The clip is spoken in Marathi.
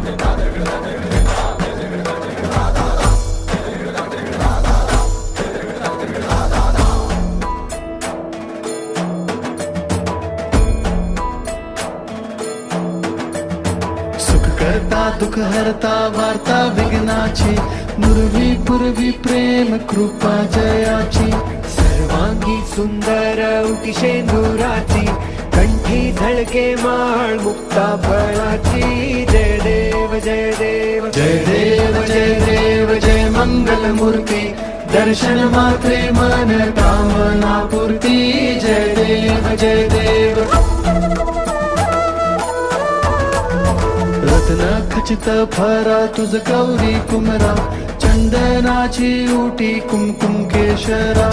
सुख करता दुःख हरता वार्ता विघ्नाची, नुरवी पूर्वी प्रेम कृपा जयाची, सर्वांगी सुंदर उटी शेंदुराची, कंठी झळके माळ मुक्ता फळाची. जय देव जय देव जय देव जय देव जय मंगल मूर्ती, दर्शन मात्रे मन कामना पूर्ती. जय देव जय देव. रत्न खचित फरा तुझ गौरी कुमरा, चंदनाची उटी कुमकुम केशरा.